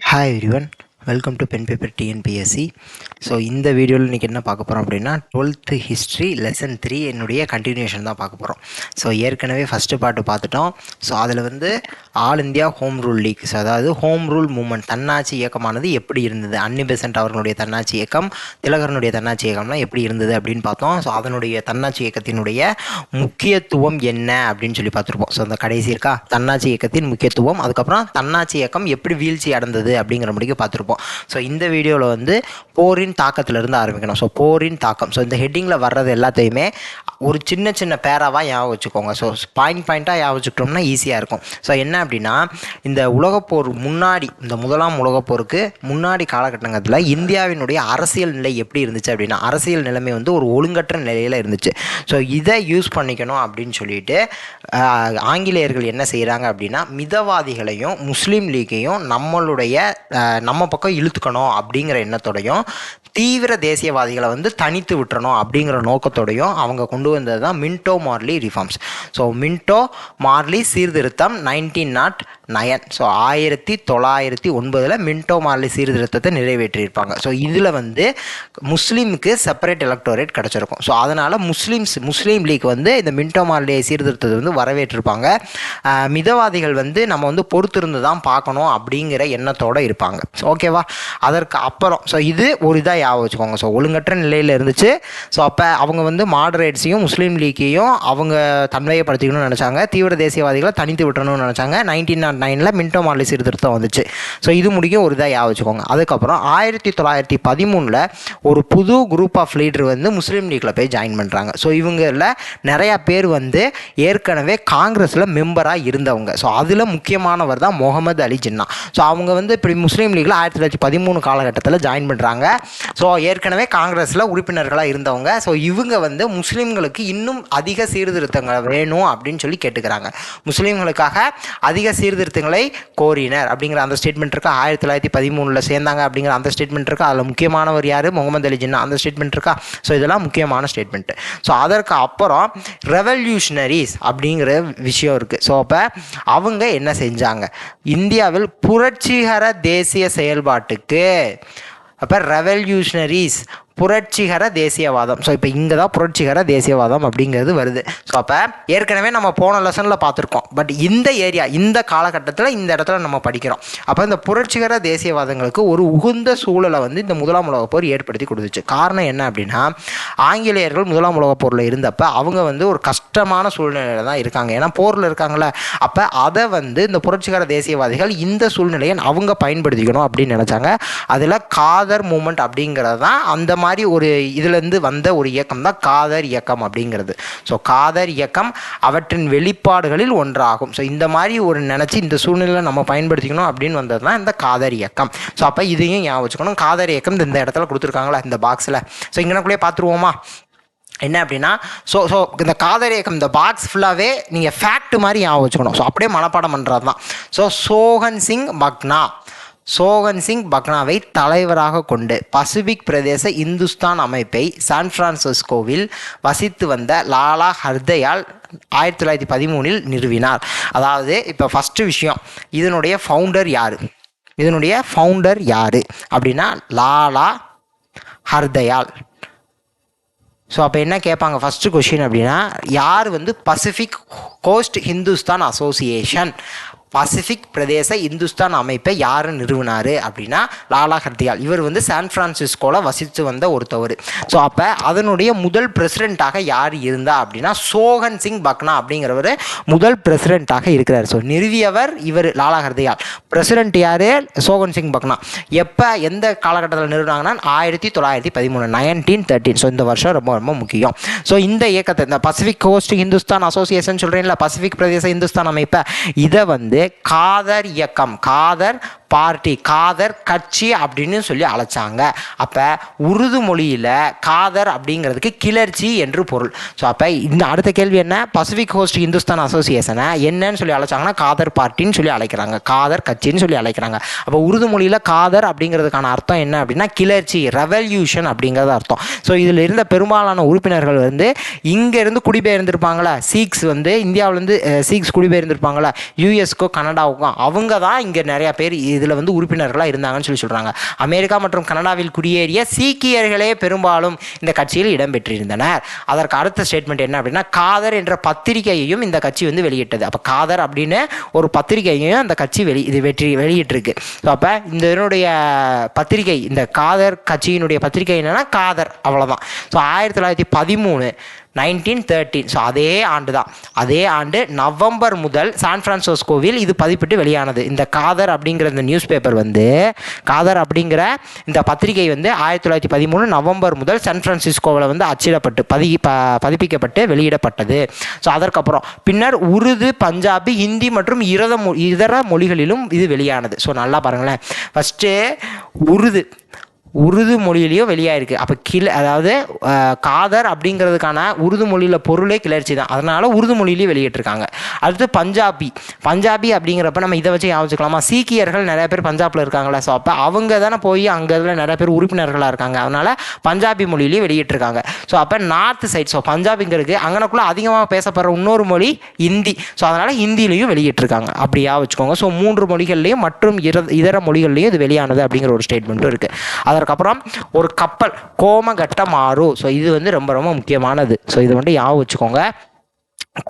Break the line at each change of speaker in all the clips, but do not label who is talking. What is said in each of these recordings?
Hi everyone, welcome to pen paper TNPSC. So இந்த வீடியோவில் இன்றைக்கி என்ன பார்க்க போகிறோம் அப்படின்னா 12th ஹிஸ்ட்ரி லெசன் 3 என்னுடைய கண்டினியூஷன் தான் பார்க்க போகிறோம். ஸோ ஏற்கனவே ஃபஸ்ட்டு பார்ட்டு பார்த்துட்டோம். ஸோ அதில் வந்து all India home rule league, so அதாவது ஹோம் ரூல் மூமெண்ட், தன்னாட்சி இயக்கமானது எப்படி இருந்தது, அன்னி பெசன்ட் அவர்களுடைய தன்னாட்சி இயக்கம், திலகரனுடைய தன்னாட்சி இயக்கம்லாம் எப்படி இருந்தது அப்படின்னு பார்த்தோம். ஸோ அதனுடைய தன்னாட்சி இயக்கத்தினுடைய முக்கியத்துவம் என்ன அப்படின்னு சொல்லி பார்த்துருப்போம். ஸோ அந்த கடைசி இருக்கா தன்னாட்சி இயக்கத்தின் முக்கியத்துவம், அதுக்கப்புறம் தன்னாட்சி இயக்கம் எப்படி வீழ்ச்சி அடைந்தது அப்படிங்கிற முடிக்க பார்த்துருப்போம். ஸோ இந்த வீடியோவில் வந்து போரின் தாக்கத்திலிருந்து ஆரம்பிக்கணும். ஸோ போரின் தாக்கம், ஸோ இந்த ஹெட்டிங்கில் வர்றது எல்லாத்தையுமே ஒரு சின்ன சின்ன பேராவாக ஞாபகம் வச்சுக்கோங்க. ஸோ பாயிண்ட்டாக ஞாபகம் வச்சுக்கிட்டோம்னா ஈஸியாக இருக்கும். ஸோ என்ன அப்படின்னா, இந்த உலகப்போர் முன்னாடி, இந்த முதலாம் உலகப்போருக்கு முன்னாடி காலகட்டங்களில் இந்தியாவினுடைய அரசியல் நிலை எப்படி இருந்துச்சு அப்படின்னா, அரசியல் நிலைமை வந்து ஒரு ஒழுங்கற்ற நிலையில் இருந்துச்சு. ஸோ இதை யூஸ் பண்ணிக்கணும் அப்படின்னு சொல்லிட்டு ஆங்கிலேயர்கள் என்ன செய்கிறாங்க அப்படின்னா, மிதவாதிகளையும் முஸ்லீம் லீக்கையும் நம்ம பக்கம் இழுத்துக்கணும் அப்படிங்கிற எண்ணத்தோடையும், தீவிர தேசியவாதிகளை வந்து தனித்து விட்டுறணும் அப்படிங்கிற நோக்கத்தோடையும் அவங்க கொண்டு வந்தது தான் Minto Marley reforms. So Minto Marley சீர்திருத்தம் 1909. ஸோ 1909 மின்டோ மார்லி சீர்திருத்தத்தை நிறைவேற்றியிருப்பாங்க. ஸோ இதில் வந்து முஸ்லீமுக்கு செப்பரேட் எலக்டோரேட் கிடச்சிருக்கும். ஸோ அதனால் முஸ்லீம் லீக் வந்து இந்த மின்டோ மார்லி சீர்திருத்தத்தை வந்து வரவேற்றிருப்பாங்க. மிதவாதிகள் வந்து நம்ம வந்து பொறுத்திருந்து தான் பார்க்கணும் அப்படிங்கிற எண்ணத்தோடு இருப்பாங்க. ஓகேவா? அதற்கு அப்புறம் ஸோ இது ஒரு இதாக ஞாபகம் வச்சுக்கோங்க. ஸோ ஒழுங்கற்ற நிலையில் இருந்துச்சு. ஸோ அப்போ அவங்க வந்து மாடரேட்ஸையும் முஸ்லீம் லீக்கையும் அவங்க தன்மையப்படுத்திக்கணும்னு நினச்சாங்க, தீவிர தேசியவாதிகளை தனித்து விட்டணும்னு நினச்சாங்க. 1909 மின்டோ மார்லி சீர்திருத்தம் வந்துச்சு. ஸோ இது முடிக்கும் ஒரு இதாக ஞாபகம் வச்சுக்கோங்க. அதுக்கப்புறம் 1913 ஒரு புது குரூப் ஆஃப் லீடர் வந்து முஸ்லீம் லீக்கில் போய் ஜாயின் பண்ணுறாங்க. ஸோ இவங்களில் நிறையா பேர் வந்து ஏற்கனவே காங்கிரஸில் மெம்பராக இருந்தவங்க. ஸோ அதில் முக்கியமானவர் தான் முகமது அலி ஜின்னா. ஸோ அவங்க வந்து இப்படி முஸ்லீம் லீக்கில் 1913 காலகட்டத்தில் ஜாயின் பண்ணுறாங்க. ஸோ ஏற்கனவே காங்கிரஸில் உறுப்பினர்களாக இருந்தவங்க. ஸோ இவங்க வந்து முஸ்லீம்களுக்கு இன்னும் அதிக சீர்திருத்தங்கள் வேணும் அப்படின்னு சொல்லி கேட்டுக்கிறாங்க. முஸ்லீம்களுக்காக அதிக சீர்திருத்தங்களை கோரினர் அப்படிங்கிற அந்த ஸ்டேட்மெண்ட் இருக்கா. 1913 சேர்ந்தாங்க அப்படிங்கிற அந்த ஸ்டேட்மெண்ட் இருக்கா. அதில் முக்கியமானவர் யார்? முகமது அலி ஜின்னா. அந்த ஸ்டேட்மெண்ட் இருக்கா. ஸோ இதெல்லாம் முக்கியமான ஸ்டேட்மெண்ட்டு. ஸோ அதற்கு அப்புறம் ரெவல்யூஷனரிஸ் அப்படிங்கிற விஷயம் இருக்குது. ஸோ அப்போ அவங்க என்ன செஞ்சாங்க? இந்தியாவில் புரட்சிகர தேசிய செயல்பாட்டுக்கு, அப்போ ரெவல்யூஷனரிஸ் புரட்சிகர தேசியவாதம். ஸோ இப்போ இங்கே தான் புரட்சிகர தேசியவாதம் அப்படிங்கிறது வருது. ஸோ அப்போ ஏற்கனவே நம்ம போன லெசனில் பார்த்துருக்கோம். பட் இந்த ஏரியா, இந்த காலகட்டத்தில் இந்த இடத்துல நம்ம படிக்கிறோம். அப்போ இந்த புரட்சிகர தேசியவாதங்களுக்கு ஒரு உகுந்த சூழலை வந்து இந்த முதலாம் உலகப் போர் ஏற்படுத்தி கொடுத்துச்சு. காரணம் என்ன அப்படின்னா, ஆங்கிலேயர்கள் முதலாம் உலகப் போரில் இருந்தப்போ அவங்க வந்து ஒரு கஷ்டமான சூழ்நிலையில் தான் இருக்காங்க. ஏன்னா போரில் இருக்காங்களே. அப்போ அதை வந்து இந்த புரட்சிகர தேசியவாதிகள் இந்த சூழ்நிலையை அவங்க பயன்படுத்திக்கணும் அப்படின்னு நினச்சாங்க. அதில் காதர் மூமெண்ட் அப்படிங்கிறது தான் அந்த மாதிரி ஒரு இதுலேருந்து வந்த ஒரு இயக்கம் தான் காதர் இயக்கம் அப்படிங்கிறது. ஸோ காதர் இயக்கம் அவற்றின் வெளிப்பாடுகளில் ஒன்றாகும். ஸோ இந்த மாதிரி ஒரு நினச்சி இந்த சூழ்நிலையில் நம்ம பயன்படுத்திக்கணும் அப்படின்னு வந்தது தான் இந்த காதர் இயக்கம். ஸோ அப்போ இதையும் ஞாபகம் வச்சுக்கணும். காதர் இயக்கம் இந்த இடத்துல கொடுத்துருக்காங்களா இந்த பாக்ஸில். ஸோ இங்கனக்குள்ளே பார்த்துருவோமா என்ன அப்படின்னா, ஸோ இந்த காதர் இயக்கம் இந்த பாக்ஸ் ஃபுல்லாகவே நீங்கள் ஃபேக்ட் மாதிரி ஞாபகம் வச்சுக்கணும். ஸோ அப்படியே மனப்பாடம் பண்ணுறது தான். ஸோ சோகன் சிங் பக்னாவை தலைவராக கொண்டு பசிபிக் பிரதேச இந்துஸ்தான் அமைப்பை சான் பிரான்சிஸ்கோவில் வசித்து வந்த லாலா ஹர்தயால் 1913 நிறுவினார். அதாவது இப்போ ஃபஸ்ட்டு விஷயம், இதனுடைய ஃபவுண்டர் யார் அப்படின்னா லாலா ஹர்தயால். ஸோ அப்போ என்ன கேட்பாங்க ஃபஸ்ட்டு கொஷின் அப்படின்னா, யார் வந்து Pacific coast Hindustan association, Pacific பிரதேச இந்துஸ்தான் அமைப்பை யார் நிறுவினார் அப்படின்னா லாலா ஹர்தயால். இவர் வந்து சான் பிரான்சிஸ்கோவில் வசித்து வந்த ஒருத்தவர். ஸோ அப்போ அதனுடைய முதல் பிரசிடெண்ட்டாக யார் இருந்தா அப்படின்னா சோகன் சிங் பக்னா அப்படிங்கிறவர் முதல் பிரசிடெண்ட்டாக இருக்கிறார். ஸோ நிறுவியவர் இவர் லாலா ஹர்தயால். பிரசிடெண்ட் யார்? சோகன் சிங் பக்னா. எப்போ எந்த காலகட்டத்தில் நிறுவினாங்கன்னா 1913 1913. ஸோ இந்த வருஷம் ரொம்ப ரொம்ப முக்கியம். ஸோ இந்த இயக்கத்தை, இந்த பசிபிக் கோஸ்ட் இந்துஸ்தான் அசோசியேஷன் சொல்கிறீங்களா, பசிபிக் பிரதேச இந்துஸ்தான் அமைப்பை, இதை வந்து காதர் இயக்கம், காதர் பார்ட்டி, காதர் கட்சி அப்படின்னு சொல்லி அழைச்சாங்க. அப்போ உருது மொழியில் காதர் அப்படிங்கிறதுக்கு கிளர்ச்சி என்று பொருள். ஸோ அப்போ இந்த அடுத்த கேள்வி என்ன, பசிபிக் கோஸ்ட் இந்துஸ்தான் அசோசியேஷனை என்னன்னு சொல்லி அழைச்சாங்கன்னா காதர் பார்ட்டின்னு சொல்லி அழைக்கிறாங்க, காதர் கட்சின்னு சொல்லி அழைக்கிறாங்க. அப்போ உருது மொழியில் காதர் அப்படிங்கிறதுக்கான அர்த்தம் என்ன அப்படின்னா கிளர்ச்சி, ரெவல்யூஷன் அப்படிங்கிறது அர்த்தம். ஸோ இதில் இருந்த பெரும்பாலான உறுப்பினர்கள் வந்து இங்கேருந்து குடிபெயர்ந்திருப்பாங்களா, சீக்ஸ் வந்து இந்தியாவிலேருந்து சீக்ஸ் குடிபெயர்ந்திருப்பாங்களா யூஎஸ்க்கோ கனடாவுக்கும், அவங்க தான் இங்கே நிறையா பேர் இது இதில் வந்து உறுப்பினர்களாக இருந்தாங்கன்னு சொல்கிறாங்க. அமெரிக்கா மற்றும் கனடாவில் குடியேறிய சீக்கியர்களே பெரும்பாலும் இந்த கட்சியில் இடம்பெற்றிருந்தனர். அதற்கு அடுத்த ஸ்டேட்மெண்ட் என்ன அப்படின்னா, காதர் என்ற பத்திரிகையையும் இந்த கட்சி வந்து வெளியிட்டது. அப்போ காதர் அப்படின்னு ஒரு பத்திரிகையையும் அந்த கட்சி வெளியிட்டிருக்கு. ஸோ அப்போ இதனுடைய பத்திரிகை, இந்த காதர் கட்சியினுடைய பத்திரிகை என்னன்னா காதர், அவ்வளோதான். ஸோ 1913 1913, ஸோ அதே ஆண்டு தான், அதே ஆண்டு நவம்பர் முதல் சான் பிரான்சிஸ்கோவில் இது பதிப்பிட்டு வெளியானது. இந்த காதர் அப்படிங்கிற இந்த நியூஸ் பேப்பர் வந்து, காதர் அப்படிங்கிற இந்த பத்திரிகை வந்து 1913 நவம்பர் முதல் சான் பிரான்சிஸ்கோவில் வந்து அச்சிடப்பட்டு பதிப்பிக்கப்பட்டு வெளியிடப்பட்டது. ஸோ அதற்கப்புறம் பின்னர் உருது, பஞ்சாபி, ஹிந்தி மற்றும் இதர மொழிகளிலும் இது வெளியானது. ஸோ நல்லா பாருங்களேன், ஃபஸ்ட்டு உருது மொழியிலையும் வெளியாயிருக்கு. அப்போ அதாவது காதர் அப்படிங்கிறதுக்கான உருது மொழியில் பொருளே கிளர்ச்சி தான், அதனால் உருது மொழியிலேயே வெளியிட்டிருக்காங்க. அடுத்து பஞ்சாபி அப்படிங்கிறப்ப நம்ம இதை வச்சு யோசிக்கலாமா, சீக்கியர்கள் நிறைய பேர் பஞ்சாபில் இருக்காங்களா, ஸோ அப்போ அவங்க தானே போய் அங்கே இதில் நிறைய பேர் உறுப்பினர்களாக இருக்காங்க, அதனால் பஞ்சாபி மொழியிலேயே வெளியிட்டிருக்காங்க. ஸோ அப்போ நார்த் சைட், ஸோ பஞ்சாபிங்கிறது அங்கனக்குள்ளே அதிகமாக பேசப்படுற இன்னொரு மொழி ஹிந்தி, ஸோ அதனால் ஹிந்திலையும் வெளியிட்டிருக்காங்க. அப்படியா வச்சுக்கோங்க. ஸோ 3 மொழிகள்லையும் மற்றும் இதர மொழிகள்லையும் இது வெளியானது அப்படிங்கிற ஒரு ஸ்டேட்மெண்ட்டும் இருக்குது. அதற்கப்புறம் ஒரு கப்பல் கோமகட்டமாரு, ஸோ இது வந்து ரொம்ப ரொம்ப முக்கியமானது. ஸோ இது வந்து ஞாபகம் வச்சுக்கோங்க.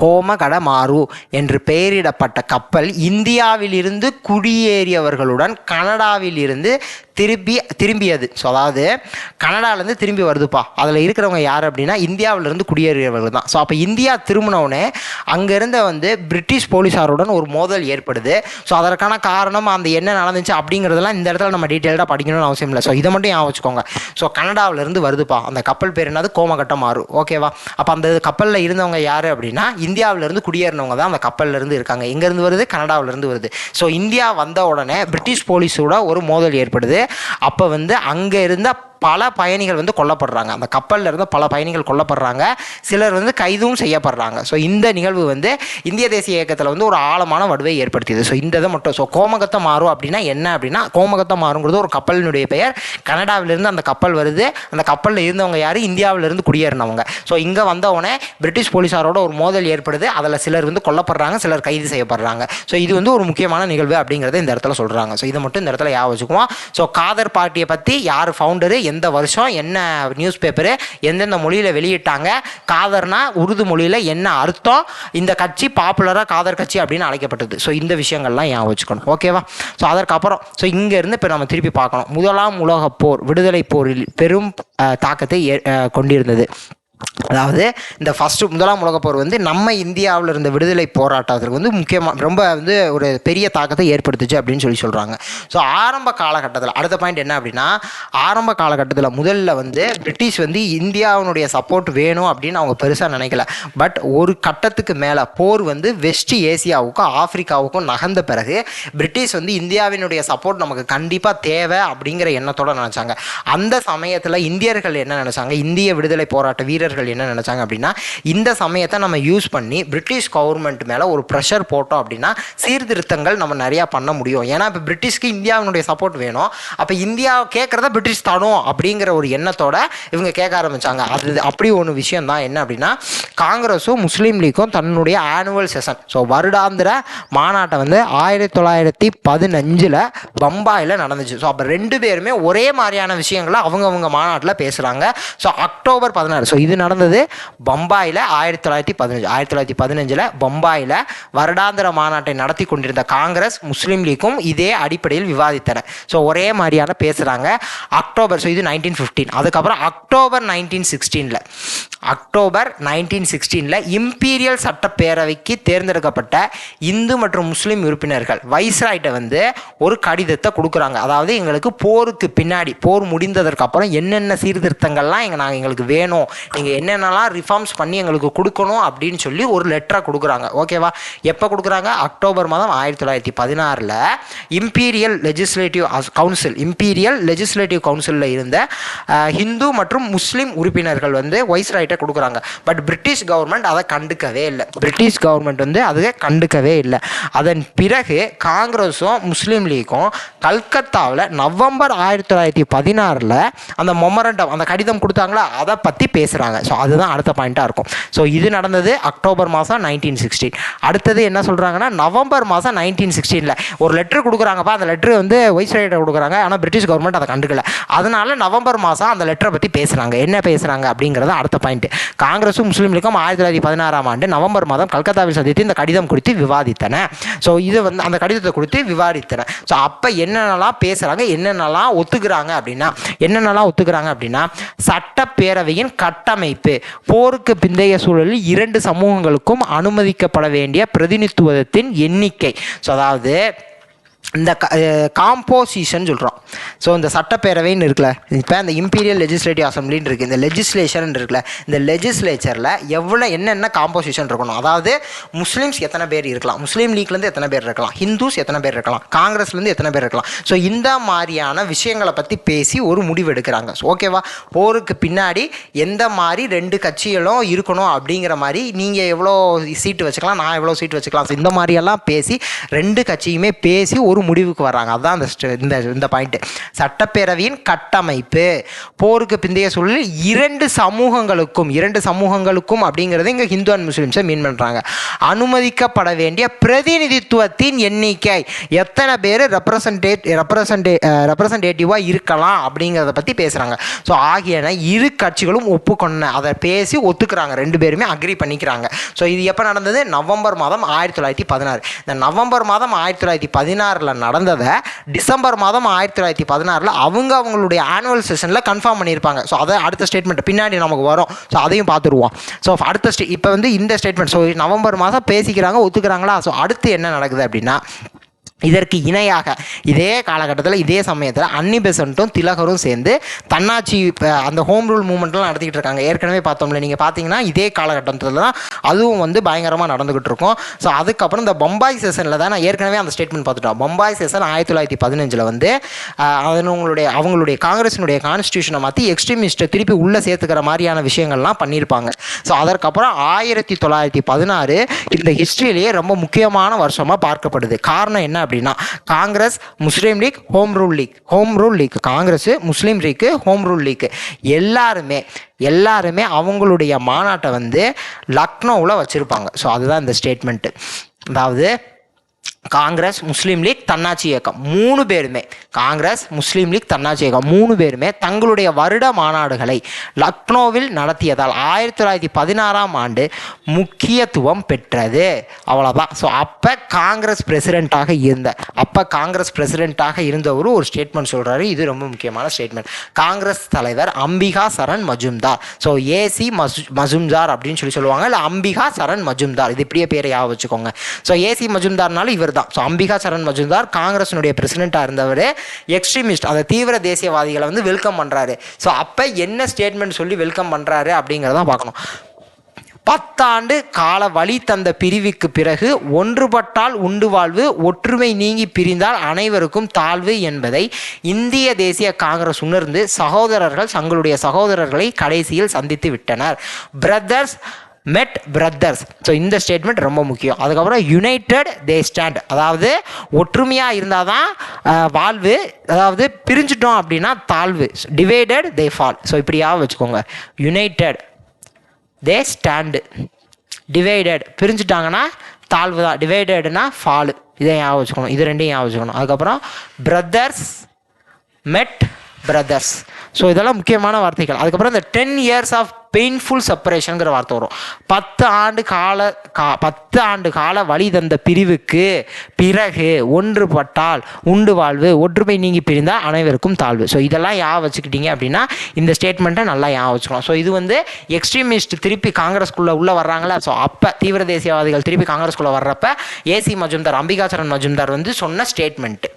கோமகடமாரு என்று பெயரிடப்பட்ட கப்பல் இந்தியாவிலிருந்து குடியேறியவர்களுடன் கனடாவில் இருந்து திரும்பியது. ஸோ அதாவது கனடாவிலேருந்து திரும்பி வருதுப்பா, அதில் இருக்கிறவங்க யார் அப்படின்னா இந்தியாவிலேருந்து குடியேறியவர்கள் தான். ஸோ அப்போ இந்தியா திரும்பினவுடனே அங்கேருந்த வந்து பிரிட்டிஷ் போலீஸாருடன் ஒரு மோதல் ஏற்படுது. ஸோ அதற்கான காரணம் அந்த என்ன நடந்துச்சு அப்படிங்கிறதெல்லாம் இந்த இடத்துல நம்ம டீட்டெயில்டாக படிக்கணும்னு அவசியம் இல்லை. ஸோ இதை மட்டும் ஞாபகம் வச்சுக்கோங்க. ஸோ கனடாவிலேருந்து வருதுப்பா, அந்த கப்பல் பேர் என்னது, கோமகட்டமாரு, ஓகேவா. அப்போ அந்த கப்பலில் இருந்தவங்க யார் அப்படின்னா இந்தியாவிலேருந்து குடியேறினவங்க தான் அந்த கப்பல்லேருந்து இருக்காங்க. எங்கேருந்து வருது, கனடாவிலேருந்து வருது. ஸோ இந்தியா வந்த உடனே பிரிட்டிஷ் போலீஸோட ஒரு மோதல் ஏற்படுது. அப்போ வந்து அங்கே இருந்த பல பயணிகள் வந்து கொல்லப்படுறாங்க, அந்த கப்பலில் இருந்து பல பயணிகள் கொல்லப்படுறாங்க, சிலர் வந்து கைதும் செய்யப்படுறாங்க. ஸோ இந்த நிகழ்வு வந்து இந்திய தேசிய இயக்கத்தில் வந்து ஒரு ஆழமான வடுவை ஏற்படுத்தியது. ஸோ இந்த இதை மட்டும், ஸோ கோமகத்தமாரு அப்படின்னா என்ன அப்படின்னா, கோமகத்தமாருங்கிறது ஒரு கப்பலினுடைய பெயர். கனடாவிலிருந்து அந்த கப்பல் வருது, அந்த கப்பலில் இருந்தவங்க யார், இந்தியாவிலிருந்து குடியேறினவங்க. ஸோ இங்கே வந்தவுடனே பிரிட்டிஷ் போலீஸாரோட ஒரு மோதல் ஏற்படுது, அதில் சிலர் வந்து கொல்லப்படுறாங்க, சிலர் கைது செய்யப்படுறாங்க. ஸோ இது வந்து ஒரு முக்கியமான நிகழ்வு அப்படிங்கிறத இந்த இடத்துல சொல்கிறாங்க. ஸோ இதை மட்டும் இந்த இடத்துல ஞாபகம் வச்சுக்குவோம். ஸோ காதர் பார்ட்டியை பற்றி யார் ஃபவுண்டரு, எந்த வருஷம், என்ன நியூஸ் பேப்பரு, எந்தெந்த மொழியில் வெளியிட்டாங்க, காதர்னா உருது மொழியில் என்ன அர்த்தம், இந்த கட்சி பாப்புலராக காதர் கட்சி அப்படின்னு அழைக்கப்பட்டது. ஸோ இந்த விஷயங்கள்லாம் ஞாபகம் வச்சுக்கணும், ஓகேவா. ஸோ அதற்கப்புறம் ஸோ இங்கேருந்து இப்போ நம்ம திருப்பி பார்க்கணும். முதலாம் உலகப் போர், விடுதலை போரில் பெரும் தாக்கத்தை கொண்டிருந்தது. அதாவது இந்த முதலாம் உலகப் போர் வந்து நம்ம இந்தியாவில் இருந்த விடுதலை போராட்டத்திற்கு வந்து முக்கியமாக ரொம்ப வந்து ஒரு பெரிய தாக்கத்தை ஏற்படுத்துச்சு அப்படின்னு சொல்கிறாங்க. ஸோ ஆரம்ப காலகட்டத்தில் அடுத்த பாயிண்ட் என்ன அப்படின்னா, ஆரம்ப காலகட்டத்தில் முதல்ல வந்து பிரிட்டிஷ் வந்து இந்தியாவினுடைய சப்போர்ட் வேணும் அப்படின்னு அவங்க பெருசாக நினைக்கல. பட் ஒரு கட்டத்துக்கு மேலே போர் வந்து வெஸ்ட் ஏசியாவுக்கும் ஆப்பிரிக்காவுக்கும் நகர்ந்த பிறகு பிரிட்டிஷ் வந்து இந்தியாவினுடைய சப்போர்ட் நமக்கு கண்டிப்பாக தேவை அப்படிங்கிற எண்ணத்தோடு நினச்சாங்க. அந்த சமயத்தில் இந்தியர்கள் என்ன நினச்சாங்க, இந்திய விடுதலை போராட்ட வீரர்கள் என்ன நினைச்சாங்க அப்படின்னா, இந்த சமயத்தை நம்ம யூஸ் பண்ணி பிரிட்டிஷ் கவர்மெண்ட் மேலே ஒரு ப்ரெஷர் போட்டோம் அப்படின்னா சீர்திருத்தங்கள் நம்ம நிறையா பண்ண முடியும். ஏன்னா இப்போ பிரிட்டிஷ்க்கு இந்தியாவினுடைய சப்போர்ட் வேணும், அப்போ இந்தியா கேட்குறத பிரிட்டிஷ் தரும் அப்படிங்கிற ஒரு எண்ணத்தோட இவங்க கேட்க ஆரம்பித்தாங்க. அது அப்படி ஒன்று விஷயம் தான் என்ன அப்படின்னா, காங்கிரஸும் முஸ்லீம் லீக்கும் தன்னுடைய ஆனுவல் செஷன், ஸோ வருடாந்திர மாநாட்டை வந்து 1915 பம்பாயில் நடந்துச்சு. ஸோ அப்போ ரெண்டு பேருமே ஒரே மாதிரியான விஷயங்களை அவங்கவுங்க மாநாட்டில் பேசுகிறாங்க. ஸோ அக்டோபர் 16, ஸோ இது நடந்தது பம்பாயில் 1915 பம்பாயில் வருடாந்திர மாநாட்டை நடத்தி கொண்டிருந்த காங்கிரஸ் முஸ்லீம் லீக்கும் இதே அடிப்படையில் விவாதித்தன. ஸோ ஒரே மாதிரியான பேசுகிறாங்க. அக்டோபர், ஸோ இது 1915. அதுக்கப்புறம் அக்டோபர் 1916 இம்பீரியல் சட்டப்பேரவைக்கு தேர்ந்தெடுக்கப்பட்ட இந்து மற்றும் முஸ்லீம் உறுப்பினர்கள் வைஸ்ராய்ட்ட வந்து ஒரு கடிதத்தை கொடுக்குறாங்க. அதாவது எங்களுக்கு போருக்கு பின்னாடி, போர் முடிந்ததற்கு அப்புறம் என்னென்ன சீர்திருத்தங்கள்லாம் எங்களுக்கு வேணும், நீங்கள் என்னென்னலாம் ரிஃபார்ம்ஸ் பண்ணி எங்களுக்கு கொடுக்கணும் அப்படின்னு சொல்லி ஒரு லெட்டரை கொடுக்குறாங்க, ஓகேவா. எப்போ கொடுக்குறாங்க, அக்டோபர் மாதம் 1916 இம்பீரியல் லெஜிஸ்லேட்டிவ் கவுன்சிலில் இருந்த ஹிந்து மற்றும் முஸ்லீம் உறுப்பினர்கள் வந்து வைஸ்ராய்ட்டை கொடுக்குறாங்க. பட் பிரிட்டிஷ் கவர்மெண்ட் அதை கண்டுக்கவே இல்லை. அதன் பிறகு காங்கிரஸும் முஸ்லீம் லீக்கும் கல்கத்தாவில் நவம்பர் 1916 அந்த மொமரண்டம், அந்த கடிதம் கொடுத்தாங்களா, அதை பற்றி பேசுகிறாங்க. சொல்கிறாங்க. ஸோ அதுதான் அடுத்த பாயிண்ட்டாக இருக்கும். ஸோ இது நடந்தது அக்டோபர் மாதம் 1916. அடுத்தது என்ன சொல்கிறாங்கன்னா நவம்பர் மாதம் 1916 ஒரு லெட்டர் கொடுக்குறாங்கப்பா. அந்த லெட்டர் வந்து வைஸ்ராய்கிட்ட கொடுக்குறாங்க. ஆனால் பிரிட்டிஷ் கவர்மெண்ட் அதை கண்டுக்கல. அதனால நவம்பர் மாதம் அந்த லெட்டரை பற்றி பேசுகிறாங்க. என்ன பேசுகிறாங்க அப்படிங்கிறது அடுத்த பாயிண்ட். காங்கிரஸும் முஸ்லீம் லீக்கும் 1916ஆம் ஆண்டு நவம்பர் மாதம் கல்கத்தாவில் சந்தித்து இந்த கடிதம் குறித்து விவாதித்தன. ஸோ இது வந்து அந்த கடிதத்தை குறித்து விவாதித்தன. ஸோ அப்போ என்னென்னலாம் பேசுகிறாங்க, என்னென்னலாம் ஒத்துக்கிறாங்க அப்படின்னா சட்டப்பேரவையின் கட்டமைப்பு, போருக்கு பிந்தைய சூழலில் 2 சமூகங்களுக்கும் அனுமதிக்கப்பட வேண்டிய பிரதிநிதித்துவத்தின் எண்ணிக்கை. ஸோ அதாவது இந்த காம்போசிஷன் சொல்கிறோம். ஸோ இந்த சட்டப்பேரவைன்னு இருக்குல்ல, இப்போ இந்த இம்பீரியல் லெஜிஸ்லேட்டிவ் அசம்பிளின்னு இருக்குது, இந்த லெஜிஸ்லேஷன் இருக்குல்ல, இந்த லெஜிஸ்லேச்சரில் என்னென்ன காம்போசிஷன் இருக்கணும். அதாவது முஸ்லீம்ஸ் எத்தனை பேர் இருக்கலாம், முஸ்லீம் லீக்லேருந்து எத்தனை பேர் இருக்கலாம், ஹிந்துஸ் எத்தனை பேர் இருக்கலாம், காங்கிரஸ்லேருந்து எத்தனை பேர் இருக்கலாம். ஸோ இந்த மாதிரியான விஷயங்களை பற்றி பேசி ஒரு முடிவு எடுக்கிறாங்க. ஸோ ஓகேவா, போருக்கு பின்னாடி எந்த மாதிரி 2 கட்சிகளும் இருக்கணும் அப்படிங்கிற மாதிரி, நீங்கள் எவ்வளோ சீட்டு வச்சுக்கலாம், நான் எவ்வளோ சீட்டு வச்சுக்கலாம். ஸோ இந்த மாதிரியெல்லாம் பேசி 2 கட்சியுமே பேசி ஒரு முடிவுக்கு வர்றாங்க. அதுதான் இந்த பாயிண்ட். சட்டப்பேரவையின் கட்டமைப்பு, போருக்கு பிந்தைய சூழலில் 2 சமூகங்களுக்கும் அப்படிங்கிறது இங்கே ஹிந்து அண்ட் முஸ்லீம்ஸை மீன் பண்ணுறாங்க. அனுமதிக்கப்பட வேண்டிய பிரதிநிதித்துவத்தின் எண்ணிக்கை, எத்தனை பேர் ரெப்ரசன்டேட்டிவாக இருக்கலாம் அப்படிங்கிறத பற்றி பேசுகிறாங்க. ஸோ ஆகியன 2 கட்சிகளும் ஒப்புக்கொண்ட, அதை பேசி ஒத்துக்கிறாங்க, 2 பேருமே அக்ரி பண்ணிக்கிறாங்க. ஸோ இது எப்போ நடந்தது? நவம்பர் மாதம் 1916. இந்த நவம்பர் மாதம் 1916 நடந்ததை டிசம்பர் மாதம் 1916 அவங்களுடைய ஆனுவல் செஷனில் கன்ஃபார்ம் பண்ணியிருப்பாங்க. ஸோ அதை அடுத்த ஸ்டேட்மெண்ட் பின்னாடி நமக்கு வரும். ஸோ அதையும் பார்த்துருவோம். ஸோ அடுத்த இப்போ வந்து இந்த ஸ்டேட்மெண்ட், ஸோ நவம்பர் மாதம் பேசிக்கிறாங்க, ஒத்துக்கிறாங்களா. ஸோ அடுத்து என்ன நடக்குது அப்படின்னா, இதற்கு இணையாக இதே காலகட்டத்தில் இதே சமயத்தில் அன்னி பெசன்ட்டும் திலகரும் சேர்ந்து தன்னாட்சி அந்த ஹோம் ரூல் மூவ்மெண்ட்லாம் நடத்திக்கிட்டு இருக்காங்க. ஏற்கனவே பார்த்தோம்ல, நீங்கள் பார்த்தீங்கன்னா இதே காலகட்டத்தில் தான் அதுவும் வந்து பயங்கரமாக நடந்துக்கிட்டு இருக்கும். ஸோ அதுக்கப்புறம் இந்த பம்பாய் செஷனில் தான் நான் ஏற்கனவே அந்த ஸ்டேட்மெண்ட் பார்த்துட்டோம். பம்பாய் செஷன் 1915 வந்து அவங்களுடைய காங்கிரஸினுடைய கான்ஸ்டியூஷனை மாற்றி எக்ஸ்ட்ரீமிஸ்ட்டை திருப்பி உள்ளே சேர்த்துக்கிற மாதிரியான விஷயங்கள்லாம் பண்ணியிருப்பாங்க. ஸோ அதற்கப்புறம் 1916 இந்த ஹிஸ்ட்ரியிலேயே ரொம்ப முக்கியமான வருஷமாக பார்க்கப்படுது. காரணம் என்ன அப்படின்னா, Congress, Muslim League, home rule league, Congress, Muslim League, home rule league எல்லாருமே அவங்களுடைய மாநாட்டை வந்து லக்னோவில் வச்சுருப்பாங்க. ஸோ அதுதான் இந்த ஸ்டேட்மெண்ட்டு. அதாவது காங்கிரஸ், முஸ்லீம் லீக், தன்னாட்சி இயக்கம் 3 பேருமே, காங்கிரஸ், முஸ்லீம் லீக், தன்னாட்சி இயக்கம் 3 பேருமே தங்களுடைய வருட மாநாடுகளை லக்னோவில் நடத்தியதால் 1916ஆம் ஆண்டு முக்கியத்துவம் பெற்றது. அவ்வளோதான். ஸோ அப்போ காங்கிரஸ் பிரசிடெண்ட்டாக இருந்தவர் ஒரு ஸ்டேட்மெண்ட் சொல்கிறாரு. இது ரொம்ப முக்கியமான ஸ்டேட்மெண்ட். காங்கிரஸ் தலைவர் அம்பிகா சரண் மஜும்தார். ஸோ ஏசி மஜும்தார் அப்படின்னு சொல்லுவாங்க, இல்லை அம்பிகா சரண் மஜும்தார், இது இப்படியே பேரை ஞாபகம் வச்சுக்கோங்க. ஸோ ஏசி மஜும்தார்னாலும் இவர் தான். ஸோ அம்பிகா சரண் மஜும்தார் காங்கிரஸினுடைய பிரசிடெண்ட்டாக இருந்தவர். எக்ஸ்ட்ரீமிஸ்ட், அந்த தீவிர தேசியவாதிகளை வந்து வெல்கம் பண்ணுறாரு. ஸோ அப்போ என்ன ஸ்டேட்மெண்ட் சொல்லி வெல்கம் பண்ணுறாரு அப்படிங்கிறதான் பார்க்கணும். 10 ஆண்டு கால வழி தந்த பிரிவுக்கு பிறகு ஒன்றுபட்டால் உண்டு வாழ்வு, ஒற்றுமை நீங்கி பிரிந்தால் அனைவருக்கும் தாழ்வு என்பதை இந்திய தேசிய காங்கிரஸ் உணர்ந்து தங்களுடைய சகோதரர்களை கடைசியில் சந்தித்து விட்டனர். பிரதர்ஸ் மெட் பிரதர்ஸ். ஸோ இந்த ஸ்டேட்மெண்ட் ரொம்ப முக்கியம். அதுக்கப்புறம் யுனைடெட் தே ஸ்டாண்ட், அதாவது ஒற்றுமையாக இருந்தால் தான் வாழ்வு, அதாவது பிரிஞ்சிட்டோம் அப்படின்னா தாழ்வு. Divided they fall. ஸோ இப்படியாக வச்சுக்கோங்க. யுனைடெட் தே ஸ்டாண்டு, டிவைடட் பிரிஞ்சுட்டாங்கன்னா தாழ்வு தான், டிவைடட்னா ஃபாலு. இதை ஞாபகம் வச்சுக்கணும், இது ரெண்டையும் ஞாபகம் வச்சுக்கணும். அதுக்கப்புறம் பிரதர்ஸ் மெட் பிரதர்ஸ். ஸோ இதெல்லாம் முக்கியமான வார்த்தைகள். அதுக்கப்புறம் இந்த 10 years ஆஃப் பெயின்ஃபுல் செப்பரேஷனுங்கிற வார்த்தை வரும். 10 ஆண்டு கால வழி தந்த பிரிவுக்கு பிறகு ஒன்றுபட்டால் உண்டு வாழ்வு, ஒற்றுமை நீங்கி பிரிந்தால் அனைவருக்கும் தாழ்வு. ஸோ இதெல்லாம் ஞாபகம் வச்சுக்கிட்டீங்க அப்படின்னா இந்த ஸ்டேட்மெண்ட்டை நல்லா ஞாபகம் வச்சுக்கலாம். ஸோ இது வந்து எக்ஸ்ட்ரீமிஸ்ட் திருப்பி காங்கிரஸ்குள்ளே உள்ளே வர்றாங்களா. ஸோ அப்போ தீவிர தேசியவாதிகள் திருப்பி காங்கிரஸ்குள்ளே வர்றப்ப ஏசி மஜும்தார், அம்பிகா சரண் மஜும்தார் வந்து சொன்ன ஸ்டேட்மெண்ட்டு.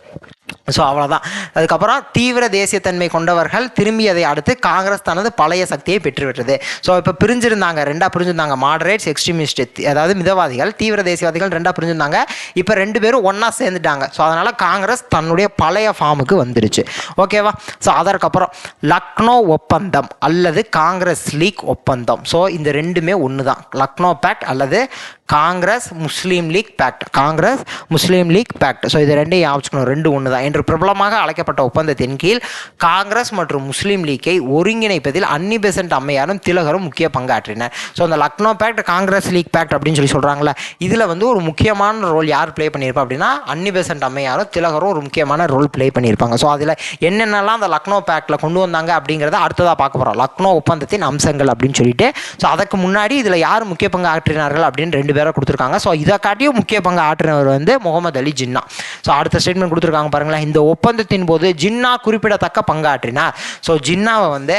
ஸோ அவ்வளோதான். அதுக்கப்புறம் தீவிர தேசியத்தன்மை கொண்டவர்கள் திரும்பியதை அடுத்து காங்கிரஸ் தனது பழைய சக்தியை பெற்றுவிட்டது. ஸோ இப்போ ரெண்டாக பிரிஞ்சிருந்தாங்க. மாடரேட்ஸ், எக்ஸ்ட்ரீமிஸ்ட், அதாவது மிதவாதிகள், தீவிர தேசியவாதிகள் 2ஆக பிரிஞ்சிருந்தாங்க. இப்போ 2 பேரும் ஒன்றா சேர்ந்துட்டாங்க. ஸோ அதனால் காங்கிரஸ் தன்னுடைய பழைய ஃபார்முக்கு வந்துருச்சு. ஓகேவா. ஸோ அதற்கப்புறம் லக்னோ ஒப்பந்தம் அல்லது காங்கிரஸ் லீக் ஒப்பந்தம். ஸோ இந்த ரெண்டுமே ஒன்று தான். லக்னோ பேக்ட் அல்லது Congress Muslim league fact, Congress Muslim league fact. So இது ரெண்டையும் ஞாபகம், ரெண்டு ஒன்று தான். என்று பிரபலமாக அழைக்கப்பட்ட ஒப்பந்தத்தின் கீழ் காங்கிரஸ் மற்றும் முஸ்லீம் லீக்கை ஒருங்கிணைப்பதில் அன்னி பெசன்ட் அம்மையாரும் திலகரும் முக்கிய பங்காற்றினர். ஸோ அந்த Lucknow pact, Congress league pact அப்படின்னு சொல்கிறாங்களே, இதில் வந்து ஒரு முக்கியமான ரோல் யார் ப்ளே பண்ணியிருப்பா அப்படின்னா அன்னி பெசன்ட் அம்மையாரும் திலகரும் ஒரு முக்கியமான ரோல் ப்ளே பண்ணியிருப்பாங்க. ஸோ அதில் என்னென்னலாம் அந்த லக்னோ பேக்டில் கொண்டு வந்தாங்க அப்படிங்கிறத அடுத்ததாக பார்க்க போகிறோம். லக்னோ ஒப்பந்தத்தின் அம்சங்கள் அப்படின்னு சொல்லிட்டு. ஸோ அதுக்கு முன்னாடி இதில் யார் முக்கிய பங்கு ஆற்றினார்கள் அப்படின்னு ரெண்டு பேரை கொடுத்துருக்காங்க. ஸோ இதை காட்டியும் முக்கிய பங்கு ஆற்றினவர் வந்து முகமது அலி ஜின்னா. ஸோ அடுத்த ஸ்டேட்மெண்ட் கொடுத்துருக்காங்க பாருங்களேன். இந்த ஒப்பந்தத்தின் போது ஜின்னா குறிப்பிடத்தக்க பங்காற்றினார். ஸோ ஜின்னாவை வந்து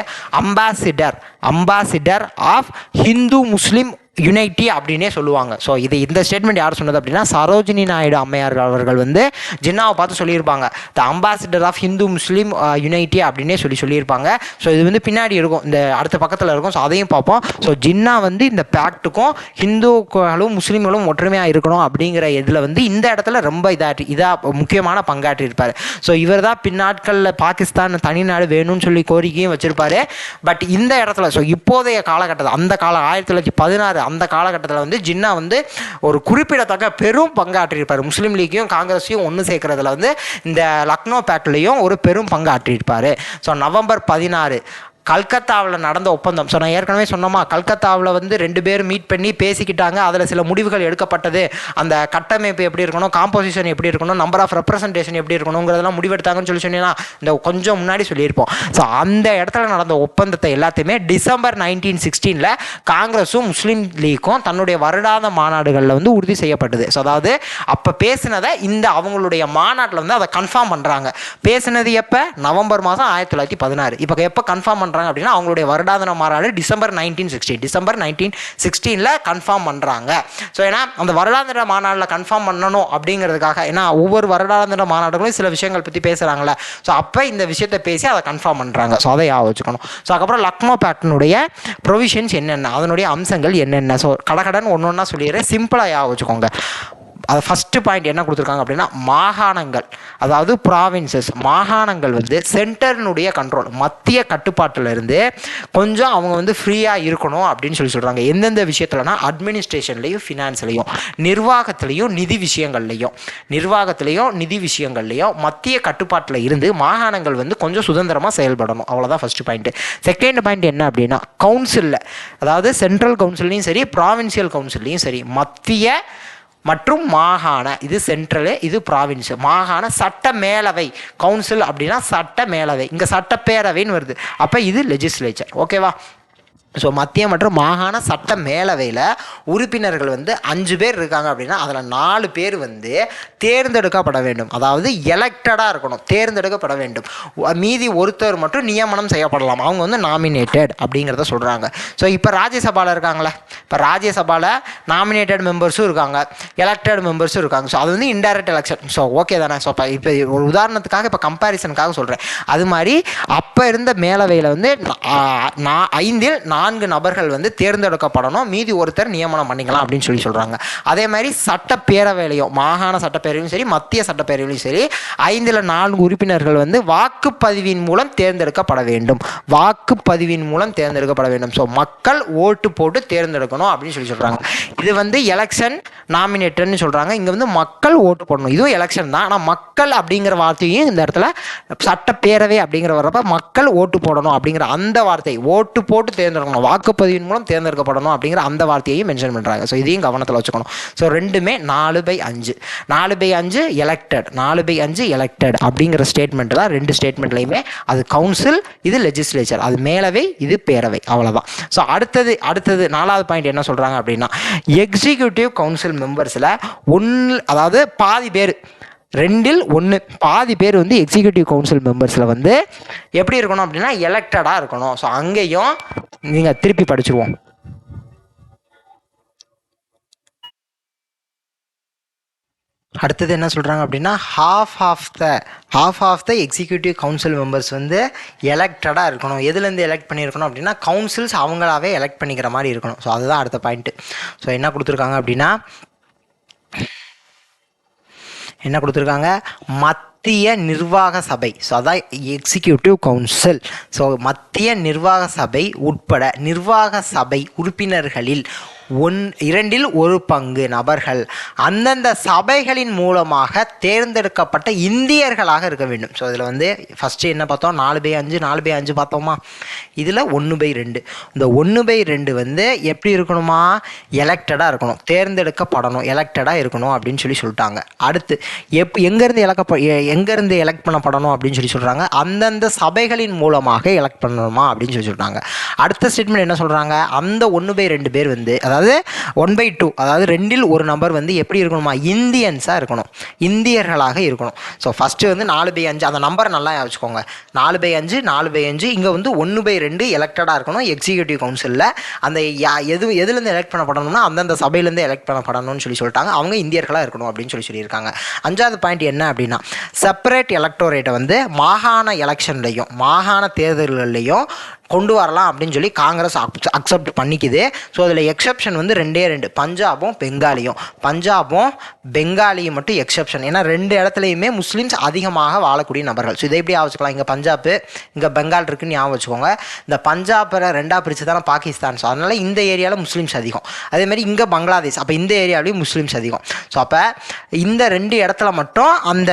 ambassador of Hindu Muslim unity அப்படின்னே சொல்லுவாங்க. ஸோ இந்த ஸ்டேட்மெண்ட் யார் சொன்னது அப்படின்னா சரோஜினி நாயுடு அம்மையார் அவர்கள் வந்து ஜின்னாவை பார்த்து சொல்லியிருப்பாங்க, the ambassador of Hindu Muslim unity அப்படின்னே சொல்லியிருப்பாங்க. ஸோ இது வந்து பின்னாடி இருக்கும், இந்த அடுத்த பக்கத்தில் இருக்கும். ஸோ அதையும் பார்ப்போம். ஸோ ஜின்னா வந்து இந்த பேக்ட்டுக்கும் ஹிந்துக்களும் முஸ்லீம்களும் ஒற்றுமையாக இருக்கணும் அப்படிங்கிற இதில் வந்து இந்த இடத்துல ரொம்ப இதாக முக்கியமான பங்காற்றியிருப்பார். ஸோ இவர் தான் பின்னாட்களில் பாகிஸ்தான் தனிநாடு வேணும்னு சொல்லி கோரிக்கையும் வச்சிருப்பாரு. பட் இந்த இடத்துல ஸோ இப்போதைய காலகட்டத்தில் அந்த 1916 அந்த காலகட்டத்தில் வந்து ஜின்னா வந்து ஒரு குறிப்பிடத்தக்க பெரும் பங்காற்றியிருப்பார். முஸ்லீம் லீக்கையும் காங்கிரஸையும் ஒன்று சேர்க்கறதுல வந்து இந்த லக்னோ பேக்ட்லையும் ஒரு பெரும் பங்காற்றியிருப்பார். ஸோ நவம்பர் 16 கல்கத்தாவில் நடந்த ஒப்பந்தம். ஸோ நான் ஏற்கனவே சொன்னோமா, கல்கத்தாவில் வந்து ரெண்டு பேரும் மீட் பண்ணி பேசிக்கிட்டாங்க. அதில் சில முடிவுகள் எடுக்கப்பட்டது. அந்த கட்டமைப்பு எப்படி இருக்கணும், காம்போசிஷன் எப்படி இருக்கணும், நம்பர் ஆஃப் ரெப்ரசன்டேஷன் எப்படி இருக்கணுங்கிறதெல்லாம் முடிவெடுத்தாங்கன்னு சொன்னீங்கன்னா இந்த கொஞ்சம் முன்னாடி சொல்லியிருப்போம். ஸோ அந்த இடத்துல நடந்த ஒப்பந்தத்தை எல்லாத்தையுமே டிசம்பர் 1916 காங்கிரஸும் முஸ்லீம் லீக்கும் தன்னுடைய வருடாத மாநாடுகளில் வந்து உறுதி செய்யப்பட்டது. ஸோ அதாவது அப்போ பேசினதை இந்த அவங்களுடைய மாநாட்டில் வந்து அதை கன்ஃபார்ம் பண்ணுறாங்க. பேசினது எப்போ? நவம்பர் மாதம் 1916. இப்போ எப்போ கன்ஃபார்ம் பண்ணுறாங்க அப்படின்னா அவங்களுடைய வருடாந்திர மாநாடு டிசம்பர் 1916 கன்ஃபார்ம் பண்ணுறாங்க. ஸோ ஏன்னா அந்த வருடாந்திர மாநாட்டில் கன்ஃபார்ம் பண்ணணும் அப்படிங்கிறதுக்காக, ஏன்னா ஒவ்வொரு வருடாந்திர மாநாடுகளும் சில விஷயங்கள் பற்றி பேசுகிறாங்களே, ஸோ அப்போ இந்த விஷயத்தை பேசி அதை கன்ஃபார்ம் பண்ணுறாங்க. ஸோ அதை ஞாபகம் வச்சுக்கணும். ஸோ அதுக்கப்புறம் லக்னோ பேக்டினுடைய ப்ரொவிஷன்ஸ் என்னென்ன, அதனுடைய அம்சங்கள் என்னென்ன, ஸோ கடகடன் ஒன்று ஒன்றா சொல்லிடுறேன், சிம்பிளாக ஞாபகம் வச்சுக்கோங்க. அது ஃபஸ்ட்டு பாயிண்ட் என்ன கொடுத்துருக்காங்க அப்படின்னா மாகாணங்கள், அதாவது ப்ராவின்சஸ். மாகாணங்கள் வந்து சென்டர்னுடைய கண்ட்ரோல், மத்திய கட்டுப்பாட்டில் இருந்து கொஞ்சம் அவங்க வந்து ஃப்ரீயாக இருக்கணும் அப்படின்னு சொல்கிறாங்க. எந்தெந்த விஷயத்துலனா அட்மினிஸ்ட்ரேஷன்லையும் ஃபினான்ஸ்லையும் நிர்வாகத்திலையும் நிதி விஷயங்கள்லையும் மத்திய கட்டுப்பாட்டில் இருந்து மாகாணங்கள் வந்து கொஞ்சம் சுதந்திரமாக செயல்படணும். அவ்வளோதான் ஃபஸ்ட்டு பாயிண்ட்டு. செகண்ட் பாயிண்ட் என்ன அப்படின்னா கவுன்சிலில், அதாவது சென்ட்ரல் கவுன்சில்லையும் சரி ப்ராவின்சியல் கவுன்சில்லையும் சரி, மத்திய மற்றும் மாகாண, இது சென்ட்ரலு இது ப்ராவின்ஸு, மாகாண சட்ட மேலவை, கவுன்சில் அப்படின்னா சட்ட மேலவை, இங்கே சட்டப்பேரவைன்னு வருது, அப்போ இது லெஜிஸ்லேச்சர். ஓகேவா? ஸோ மத்திய மற்றும் மாகாண சட்ட மேலவையில் உறுப்பினர்கள் வந்து 5 பேர் இருக்காங்க அப்படின்னா அதில் 4 பேர் வந்து தேர்ந்தெடுக்கப்பட வேண்டும். அதாவது எலெக்டடாக இருக்கணும், தேர்ந்தெடுக்கப்பட வேண்டும். மீதி ஒருத்தர் மட்டும் நியமனம் செய்யப்படலாம், அவங்க வந்து நாமினேட்டட் அப்படிங்கிறத சொல்கிறாங்க. ஸோ இப்போ ராஜ்யசபாவில் இருக்காங்களே, இப்போ ராஜ்யசபாவில் நாமினேட்டட் மெம்பர்ஸும் இருக்காங்க, எலெக்டட் மெம்பர்ஸும் இருக்காங்க. ஸோ அது வந்து இன்டைரக்ட் எலெக்ஷன். ஸோ ஓகே தானே? ஸோ இப்போ ஒரு உதாரணத்துக்காக, இப்போ கம்பேரிசனுக்காக சொல்கிறேன். அது மாதிரி அப்போ இருந்த மேலவையில் வந்து 5 4 நபர்கள் வந்து தேர்ந்தெடுக்கப்படணும், மீதி ஒருத்தர் நியமனம் பண்ணிக்கலாம் அப்படின்னு சொல்கிறாங்க. அதே மாதிரி சட்டப்பேரவையிலையும், மாகாண சட்டப்பேரவையும் சரி மத்திய சட்டப்பேரவையிலும் சரி, 5ல் 4 உறுப்பினர்கள் வந்து வாக்குப்பதிவின் மூலம் தேர்ந்தெடுக்கப்பட வேண்டும். ஸோ மக்கள் ஓட்டு போட்டு தேர்ந்தெடுக்கணும் அப்படின்னு சொல்கிறாங்க. இது வந்து எலெக்ஷன் நாமினேட்டர்னு சொல்கிறாங்க. இங்கே வந்து மக்கள் ஓட்டு போடணும், இதுவும் எலெக்ஷன் தான். ஆனால் மக்கள் அப்படிங்கிற வார்த்தையும் இந்த இடத்துல சட்டப்பேரவை அப்படிங்கிற வரப்ப மக்கள் ஓட்டு போடணும் அப்படிங்கிற அந்த வார்த்தை, ஓட்டு போட்டு தேர்ந்தெடுக்கணும், வாக்குப்பதிவின் மூலம் தேர்ந்தெடுக்கப்படணும் அப்படிங்கிற அந்த வார்த்தையையும் மென்ஷன் பண்ணுறாங்க. ஸோ இதையும் கவனத்தில் வச்சுக்கணும். ஸோ ரெண்டுமே 4/5 எலெக்டட், 4/5 எலெக்டட் அப்படிங்கிற ஸ்டேட்மெண்ட் தான் ரெண்டு ஸ்டேட்மெண்ட்லையுமே. அது கவுன்சில், இது லெஜிஸ்லேச்சர், அது மேலவை, இது பேரவை, அவ்வளோதான். ஸோ அடுத்தது 4வது பாயிண்ட் என்ன சொல்கிறாங்க அப்படின்னா எக்ஸிக்யூட்டிவ் கவுன்சில் மெம்பர்ஸில் அதாவது பாதி பேர், 2ல் 1 பாதி பேர் வந்து எக்ஸிக்யூட்டிவ் கவுன்சில் மெம்பர்ஸில் வந்து எப்படி இருக்கணும் அப்படின்னா எலெக்டடாக இருக்கணும். ஸோ அங்கேயும் நீங்கள் திருப்பி படிச்சுருவோம். அடுத்தது என்ன சொல்கிறாங்க அப்படின்னா half of the executive council members வந்து எலெக்டடாக இருக்கணும். எதுலேருந்து எலெக்ட் பண்ணியிருக்கணும் அப்படின்னா கவுன்சில்ஸ் அவங்களாவே எலெக்ட் பண்ணிக்கிற மாதிரி இருக்கணும். ஸோ அதுதான் அடுத்த பாயிண்ட்டு. ஸோ என்ன கொடுத்துருக்காங்க அப்படின்னா மத்திய நிர்வாக சபை. ஸோ அதான் எக்ஸிக்யூட்டிவ் கவுன்சில். ஸோ மத்திய நிர்வாக சபை உட்பட நிர்வாக சபை உறுப்பினர்களில் இரண்டில் ஒரு பங்கு நபர்கள் அந்தந்த சபைகளின் மூலமாக தேர்ந்தெடுக்கப்பட்ட இந்தியர்களாக இருக்க வேண்டும். ஸோ இதில் வந்து ஃபஸ்ட்டு என்ன பார்த்தோம், 4/5 பார்த்தோமா. இதில் 1/2. இந்த 1/2 வந்து எப்படி இருக்கணுமா, எலெக்டடாக இருக்கணும், தேர்ந்தெடுக்கப்படணும், எலெக்டடாக இருக்கணும் அப்படின்னு சொல்லிட்டாங்க. அடுத்து எங்கேருந்து எலெக்ட் பண்ணப்படணும் அப்படின்னு சொல்கிறாங்க, அந்தந்த சபைகளின் மூலமாக எலெக்ட் பண்ணணுமா அப்படின்னு சொல்லிட்டாங்க. அடுத்த ஸ்டேட்மெண்ட் என்ன சொல்கிறாங்க, அந்த 1/2 பேர் வந்து அதாவது 1/2 அதாவது 2இல் ஒரு நபர் வந்து எப்படி இருக்கணுமா, இந்தியன்ஸாக இருக்கணும், இந்தியர்களாக இருக்கணும். ஸோ ஃபஸ்ட்டு வந்து 4/5 அந்த நம்பர் நல்லா வச்சுக்கோங்க. 4/5 இங்கே வந்து 1/2 எலெக்டடாக இருக்கணும் எக்ஸிக்யூட்டிவ் கவுன்சிலில். அந்த எதுலேருந்து எலெக்ட் பண்ணப்படணும்னா அந்தந்த சபையிலேருந்து எலெக்ட் பண்ணப்படணும்னு சொல்லிட்டாங்க. அவங்க இந்தியர்களாக இருக்கணும் அப்படின்னு சொல்லியிருக்காங்க. 5வது பாயிண்ட் என்ன அப்படின்னா, செப்பரேட் எலக்டோரேட்டை வந்து மாகாண எலெக்ஷன்லையும் மாகாண தேர்தல்கள்லையும் கொண்டு வரலாம் அப்படின்னு சொல்லி காங்கிரஸ் அக்செப்ட் பண்ணிக்குது. ஸோ அதில் எக்ஸப்ஷன் வந்து 2 பஞ்சாபும் பெங்காலியும் மட்டும் எக்ஸப்ஷன். ஏன்னா 2 இடத்துலையுமே முஸ்லீம்ஸ் அதிகமாக வாழக்கூடிய நபர்கள். ஸோ இதை எப்படி ஆவச்சுக்கலாம், இங்கே பஞ்சாப் இங்கே பெங்கால் இருக்குன்னு ஞாபகம் வச்சுக்கோங்க. இந்த பஞ்சாப்பை 2ஆக பிரித்து தானே பாகிஸ்தான். ஸோ அதனால் இந்த ஏரியாவில் முஸ்லீம்ஸ் அதிகம். அதேமாதிரி இங்கே பங்களாதேஷ், அப்போ இந்த ஏரியாவிலையும் முஸ்லீம்ஸ் அதிகம். ஸோ அப்போ இந்த 2 இடத்துல மட்டும் அந்த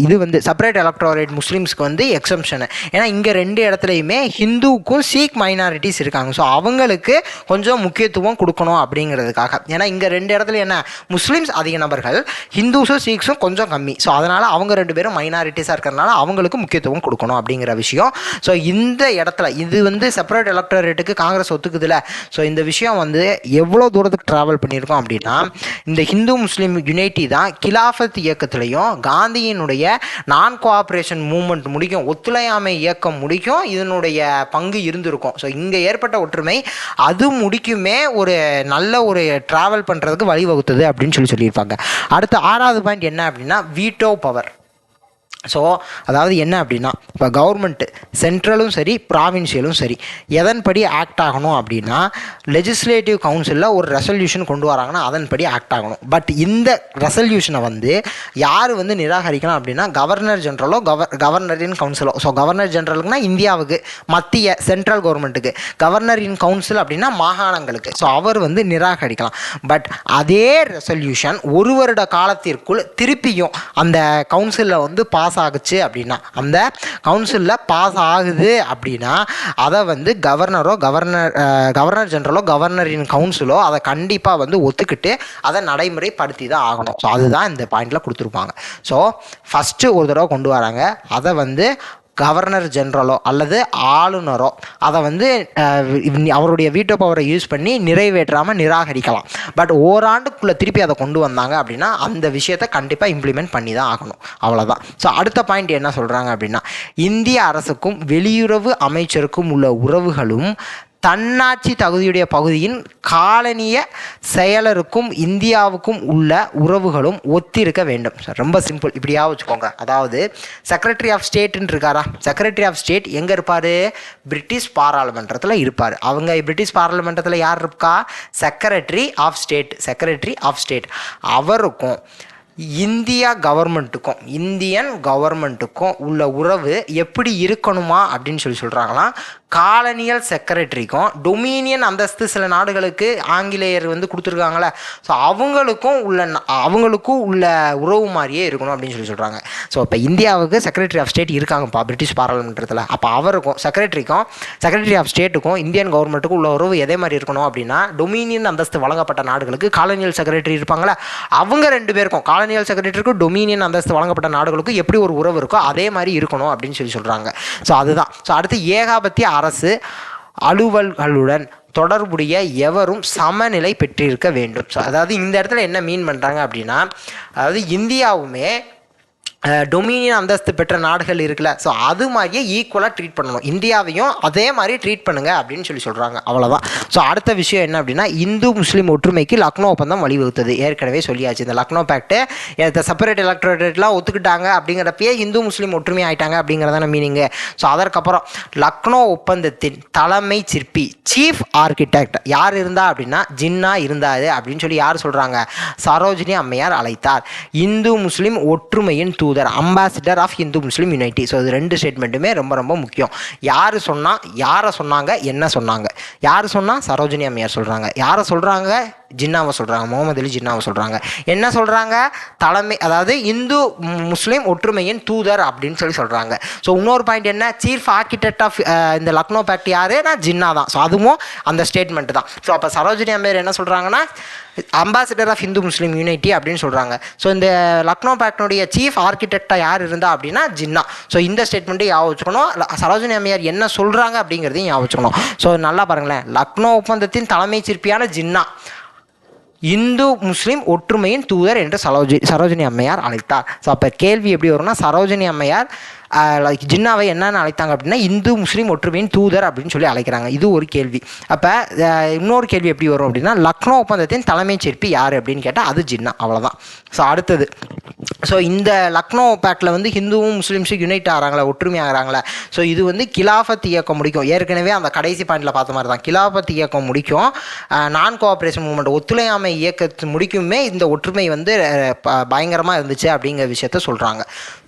இது வந்து செப்பரேட் எலக்டோரேட் முஸ்லீம்ஸ்க்கு வந்து எக்ஸப்ஷனு. ஏன்னா இங்கே 2 இடத்துல ஹிந்துக்கும் சீக் மைனாரிட்டிஸ் இருக்காங்க. ஸோ அவங்களுக்கு கொஞ்சம் முக்கியத்துவம் கொடுக்கணும் அப்படிங்கிறதுக்காக. ஏன்னா இங்கே 2 இடத்துல என்ன, முஸ்லீம்ஸ் அதிக நபர்கள், ஹிந்துஸும் சீக்ஸும் கொஞ்சம் கம்மி. ஸோ அதனால் அவங்க 2 பேரும் மைனாரிட்டிஸாக இருக்கிறதுனால அவங்களுக்கு முக்கியத்துவம் கொடுக்கணும் அப்படிங்கிற விஷயம். ஸோ இந்த இடத்துல இது வந்து செப்பரேட் எலக்டோரேட்டுக்கு காங்கிரஸ் ஒத்துக்குதுல. ஸோ இந்த விஷயம் வந்து எவ்வளோ தூரத்துக்கு ட்ராவல் பண்ணியிருக்கோம் அப்படின்னா, இந்த ஹிந்து முஸ்லீம் யுனைட்டி தான் கிலாஃபத் இயக்கத்திலையும் காந்தியினுடைய நான் கோஆப்ரேஷன் மூவ்மெண்ட் முடிக்கும், ஒத்துழையாமை இயக்கம் முடிக்கும் இதனுடைய பங்கு இருந்திருக்கும். ஸோ இங்கே ஏற்பட்ட ஒற்றுமை அது முடிக்குமே ஒரு நல்ல ஒரு ட்ராவல் பண்ணுறதுக்கு வழிவகுத்தது அப்படின்னு சொல்லியிருப்பாங்க. அடுத்து 6வது பாயிண்ட் என்ன அப்படின்னா, வீட்டோ பவர். ஸோ அதாவது என்ன அப்படின்னா, இப்போ கவர்மெண்ட்டு சென்ட்ரலும் சரி ப்ராவின்சியலும் சரி எதன்படி ஆக்ட் ஆகணும் அப்படின்னா, லெஜிஸ்லேட்டிவ் கவுன்சிலில் ஒரு ரெசல்யூஷன் கொண்டு வராங்கன்னா அதன்படி ஆக்ட் ஆகணும். பட் இந்த ரெசல்யூஷனை வந்து யார் வந்து நிராகரிக்கலாம் அப்படின்னா, கவர்னர் ஜென்ரலோ கவர்னரின் கவுன்சிலோ. ஸோ கவர்னர் ஜென்ரலுக்குனா இந்தியாவுக்கு, மத்திய சென்ட்ரல் கவர்மெண்ட்டுக்கு, கவர்னர் இன் கவுன்சில் அப்படின்னா மாகாணங்களுக்கு. ஸோ அவர் வந்து நிராகரிக்கலாம். பட் அதே ரெசல்யூஷன் 1 வருட காலத்திற்குள் திருப்பியும் அந்த கவுன்சிலில் வந்து பாஸ் ஆகுச்சு அப்படின்னா, அந்த கவுன்சிலில் பாஸ் ஆகுது அப்படின்னா அதை வந்து கவர்னர் ஜெனரலோ கவர்னரின் கவுன்சிலோ அதை கண்டிப்பாக வந்து ஒத்துக்கிட்டு அதை நடைமுறைப்படுத்தி தான் ஆகணும். ஸோ அதுதான் இந்த பாயிண்டில் கொடுத்துருப்பாங்க. ஸோ ஃபஸ்ட்டு ஒரு தடவை கொண்டு வராங்க, அதை வந்து கவர்னர் ஜென்ரலோ அல்லது ஆளுநரோ அதை வந்து அவருடைய வீட்டோ பவரை யூஸ் பண்ணி நிறைவேற்றாமல் நிராகரிக்கலாம். பட் ஓராண்டுக்குள்ளே திருப்பி அதை கொண்டு வந்தாங்க அப்படின்னா அந்த விஷயத்தை கண்டிப்பாக இம்ப்ளிமெண்ட் பண்ணி தான் ஆகணும். அவ்வளோதான். ஸோ அடுத்த பாயிண்ட் என்ன சொல்கிறாங்க அப்படின்னா, இந்திய அரசுக்கும் வெளியுறவு அமைச்சருக்கும் உள்ள உறவுகளும் தன்னாட்சி தகுதியுடைய பகுதியின் காலனிய செயலருக்கும் இந்தியாவுக்கும் உள்ள உறவுகளும் ஒத்திருக்க வேண்டும். ரொம்ப சிம்பிள், இப்படியா வச்சுக்கோங்க. அதாவது செக்ரட்டரி ஆஃப் ஸ்டேட்னு இருக்காரா, செக்ரட்டரி ஆஃப் ஸ்டேட் எங்கே இருப்பார், பிரிட்டிஷ் பாராளுமன்றத்தில் இருப்பார். அவங்க பிரிட்டிஷ் பாராளுமன்றத்தில் யார் இருக்கா, செக்ரட்டரி ஆஃப் ஸ்டேட். அவருக்கும் இந்தியன் கவர்மெண்ட்டுக்கும் உள்ள உறவு எப்படி இருக்கணுமா அப்படின்னு சொல்கிறாங்களாம். காலனியல் செக்ரட்டரிக்கும் டொமினியன் அந்தஸ்து சில நாடுகளுக்கு ஆங்கிலேயர் வந்து கொடுத்துருக்காங்களே, ஸோ அவங்களுக்கும் உள்ள உறவு மாதிரியே இருக்கணும் அப்படின்னு சொல்கிறாங்க. ஸோ இப்போ இந்தியாவுக்கு செக்ரட்டரி ஆஃப் ஸ்டேட் இருக்காங்கப்பா பிரிட்டிஷ் பாராளுமன்றத்தில். அப்போ அவருக்கும் செக்ரட்டரி ஆஃப் ஸ்டேட்டுக்கும் இந்தியன் கவர்மெண்ட்டுக்கும் உள்ள உறவு எதே மாதிரி இருக்கணும் அப்படின்னா, டொமினியன் அந்தஸ்து வழங்கப்பட்ட நாடுகளுக்கு காலனியல் செக்ரட்டரி இருப்பாங்களே, அவங்க 2 பேருக்கும் காலனியல் செக்ரட்டரிக்கும் டொமினியன் அந்தஸ்து வழங்கப்பட்ட நாடுகளுக்கும் எப்படி ஒரு உறவு இருக்கோ அதே மாதிரி இருக்கணும் அப்படின்னு சொல்கிறாங்க. ஸோ அதுதான். ஸோ அடுத்து ஏகாபத்திய அரசு அலுவல்களுடன் தொடர்புடைய எவரும் சமநிலை பெற்றிருக்க வேண்டும். ஸோ அதாவது இந்த இடத்துல என்ன மீன் பண்ணுறாங்க அப்படின்னா, அதாவது இந்தியாவுமே டொமினியன் அந்தஸ்து பெற்ற நாடுகள் இருக்குல்ல, ஸோ அது மாதிரியே ஈக்குவலாக ட்ரீட் பண்ணணும், இந்தியாவையும் அதே மாதிரி ட்ரீட் பண்ணுங்க அப்படின்னு சொல்கிறாங்க. அவ்வளோதான். ஸோ அடுத்த விஷயம் என்ன அப்படின்னா, இந்து முஸ்லீம் ஒற்றுமைக்கு லக்னோ ஒப்பந்தம் வழிவகுத்தது. ஏற்கனவே சொல்லியாச்சு, இந்த லக்னோ பேக்ட்டு செப்பரேட் எலக்டோரேட்லாம் ஒத்துக்கிட்டாங்க அப்படிங்கிறப்பயே இந்து முஸ்லீம் ஒற்றுமை ஆகிட்டாங்க அப்படிங்கிறதான மீனிங்கு. ஸோ அதற்கப்புறம் லக்னோ ஒப்பந்தத்தின் தலைமை சிற்பி சீஃப் ஆர்கிடெக்ட் யார் இருந்தா அப்படின்னா ஜின்னா இருந்தார் அப்படின்னு யார் சொல்கிறாங்க, சரோஜினி அம்மையார் அழைத்தார். இந்து முஸ்லீம் ஒற்றுமையின் தூது தூதர், ambassador of Hindu Muslim unity. So இது 2 ஸ்டேட்மெண்ட்டுமே ரொம்ப ரொம்ப முக்கியம். யார் சொன்னால், யாரை சொன்னாங்க, என்ன சொன்னாங்க. யார் சொன்னால் சரோஜினி அம்மையார் சொல்கிறாங்க. யாரை சொல்கிறாங்க, ஜின்னாவை சொல்கிறாங்க, முகமது அலி ஜின்னாவை சொல்கிறாங்க. என்ன சொல்கிறாங்க, தலைமை, அதாவது இந்து முஸ்லீம் ஒற்றுமையின் தூதர் அப்படின்னு சொல்கிறாங்க. ஸோ இன்னொரு பாயிண்ட் என்ன, சீஃப் ஆர்கிடெக்ட் ஆஃப் இந்த லக்னோ பேக்ட் யாருன்னா ஜின்னா தான். ஸோ அதுவும் அந்த ஸ்டேட்மெண்ட் தான். ஸோ அப்போ சரோஜினி அம்மையார் என்ன சொல்கிறாங்கன்னா ambassador of Hindu Muslim unity அப்படின்னு சொல்கிறாங்க. ஸோ இந்த லக்னோ பேக்டினுடைய சீஃப் ஆர்கிடெக்டாக யார் இருந்தா அப்படின்னா ஜின்னா. ஸோ இந்த ஸ்டேட்மெண்ட்டையும் ஞாபகம் வச்சுக்கணும். சரோஜினி அம்மையார் என்ன சொல்கிறாங்க அப்படிங்கிறதையும் ஞாபகம் வச்சுக்கணும். ஸோ நல்லா பாருங்களேன், லக்னோ ஒப்பந்தத்தின் தலைமை சிற்பியான ஜின்னா இந்து முஸ்லீம் ஒற்றுமையின் தூதர் என்று சரோஜினி அம்மையார் அழைத்தார். ஸோ அப்போ கேள்வி எப்படி வரும்னா, சரோஜினி அம்மையார் ஜின்னாவை என்னென்னு அழைத்தாங்க அப்படின்னா இந்து முஸ்லீம் ஒற்றுமையின் தூதர் அப்படின்னு சொல்லி அழைக்கிறாங்க. இது ஒரு கேள்வி. அப்போ இன்னொரு கேள்வி எப்படி வரும் அப்படின்னா, லக்னோ ஒப்பந்தத்தின் தலைமை சிற்பி யார் அப்படின்னு கேட்டால் அது ஜின்னா. அவ்வளோதான். ஸோ அடுத்தது, ஸோ இந்த லக்னோ பேக்டில் வந்து ஹிந்துவும் முஸ்லீம்ஸும் யுனைட் ஆகிறாங்களா, ஒற்றுமை ஆகிறாங்களா. ஸோ இது வந்து கிலாஃபத் இயக்கம் முடிக்கும். ஏற்கனவே அந்த கடைசி பாயிண்டில் பார்த்த மாதிரி தான் கிலாஃபத் இயக்கம் முடிக்கும். நான் கோஆப்ரேஷன் மூவ்மெண்ட், ஒத்துழையாமை இயக்கத்து முடிக்குமே இந்த ஒற்றுமை வந்து பயங்கரமாக இருந்துச்சு அப்படிங்கிற விஷயத்த சொல்கிறாங்க.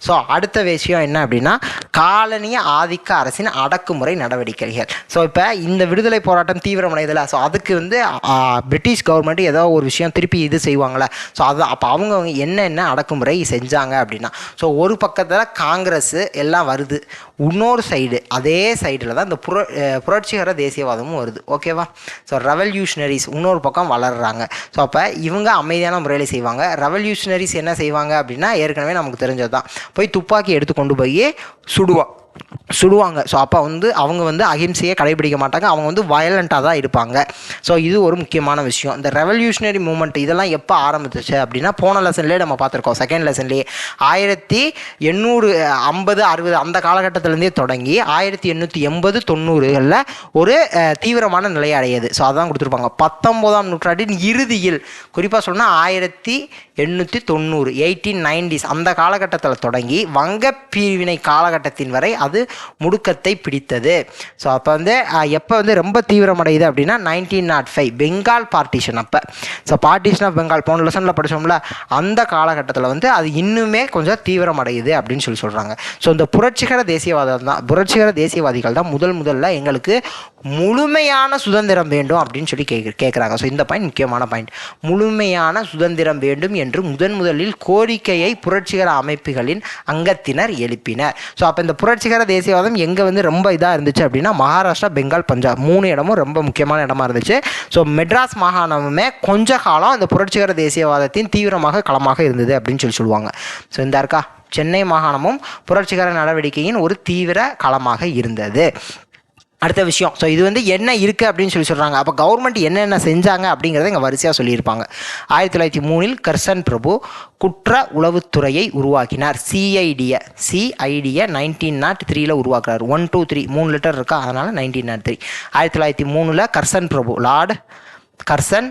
ஸோ அடுத்த விஷயம் என்ன அப்படின்னா, காலனிய ஆதிக்க அரசின் அடக்குமுறை நடவடிக்கைகள். ஸோ இப்போ இந்த விடுதலை போராட்டம் தீவிரமடைதலை, ஸோ அதுக்கு வந்து பிரிட்டிஷ் கவர்மெண்ட் ஏதோ ஒரு விஷயம் திருப்பி இது செய்வாங்களே. ஸோ அது அப்போ அவங்க என்னென்ன அடக்குமுறை செஞ்சாங்க அப்படின்னா, ஸோ ஒரு பக்கத்தில் காங்கிரஸ் எல்லாம் வருது, இன்னொரு சைடு அதே சைடில் தான் இந்த புரட்சிகர தேசியவாதமும் வருது. ஓகேவா. ஸோ ரெவல்யூஷனரிஸ் இன்னொரு பக்கம் வளர்கிறாங்க. ஸோ அப்போ இவங்க அமைதியான முறையில் செய்வாங்க. ரெவல்யூஷனரிஸ் என்ன செய்வாங்க அப்படின்னா, ஏற்கனவே நமக்கு தெரிஞ்சது தான், போய் துப்பாக்கி எடுத்து கொண்டு போய் சுடுவாங்க. ஸோ அப்போ வந்து அவங்க வந்து அகிம்சையை கடைபிடிக்க மாட்டாங்க, அவங்க வந்து வயலண்ட்டாக தான் இருப்பாங்க. ஸோ இது ஒரு முக்கியமான விஷயம். இந்த ரெவல்யூஷனரி மூமெண்ட் இதெல்லாம் எப்போ ஆரம்பிச்சிச்சு அப்படின்னா, போன லெசன்லேயே நம்ம பார்த்துருக்கோம், செகண்ட் லெசன்லேயே 1850-60 அந்த காலகட்டத்திலேருந்தே தொடங்கி 1880-90களில் ஒரு தீவிரமான நிலையை அடையுது. ஸோ அதான் கொடுத்துருப்பாங்க. 19ஆம் நூற்றாண்டின் இறுதியில், குறிப்பாக சொன்னால் 1890 1890s அந்த காலகட்டத்தில் தொடங்கி வங்க பிரிவினை காலகட்டத்தின் வரை அது முடுக்கத்தை பிடித்தது. ஸோ அப்போ வந்து எப்போ வந்து ரொம்ப தீவிரமடையுது அப்படின்னா 1905 பெங்கால் பார்ட்டிஷன். அப்போ ஸோ பார்ட்டிஷன் ஆஃப் பெங்கால் போன லெசனில் படித்தோம்ல, அந்த காலகட்டத்தில் வந்து அது இன்னுமே கொஞ்சம் தீவிரமடையுது அப்படின்னு சொல்கிறாங்க. ஸோ இந்த புரட்சிகர தேசியவாதிகள் தான் முதல்ல எங்களுக்கு முழுமையான சுதந்திரம் வேண்டும் அப்படின்னு சொல்லி கேட்குறாங்க. ஸோ இந்த பாயிண்ட் முக்கியமான பாயிண்ட். முழுமையான சுதந்திரம் வேண்டும் என்று முதலில் கோரிக்கையை புரட்சிகர அமைப்புகளின் அங்கத்தினர் எழுப்பினர். ஸோ அப்போ இந்த புரட்சிகர தேசியவாதம் எங்கே வந்து ரொம்ப இதாக இருந்துச்சு அப்படின்னா, மகாராஷ்டிரா, பெங்கால், பஞ்சாப் 3 இடமும் ரொம்ப முக்கியமான இடமா இருந்துச்சு. ஸோ மெட்ராஸ் மாகாணமுமே கொஞ்ச காலம் இந்த புரட்சிகர தேசியவாதத்தின் தீவிரமாக களமாக இருந்தது அப்படின்னு சொல்லுவாங்க. ஸோ இந்த இருக்கா, சென்னை மாகாணமும் புரட்சிகர நடவடிக்கையின் ஒரு தீவிர களமாக இருந்தது. அடுத்த விஷயம், ஸோ இது வந்து என்ன இருக்குது அப்படின்னு சொல்கிறாங்க. அப்போ கவர்மெண்ட் என்னென்ன செஞ்சாங்க அப்படிங்கிறத இங்கே வரிசையாக சொல்லியிருப்பாங்க. 1903 கர்சன் பிரபு குற்ற உளவுத்துறையை உருவாக்கினார். சிஐடியை 1903 உருவாக்குறாரு. 1 2 3 3 லெட்டர் இருக்கா, அதனால் 1903. 1903 கர்சன் பிரபு, லார்டு கர்சன்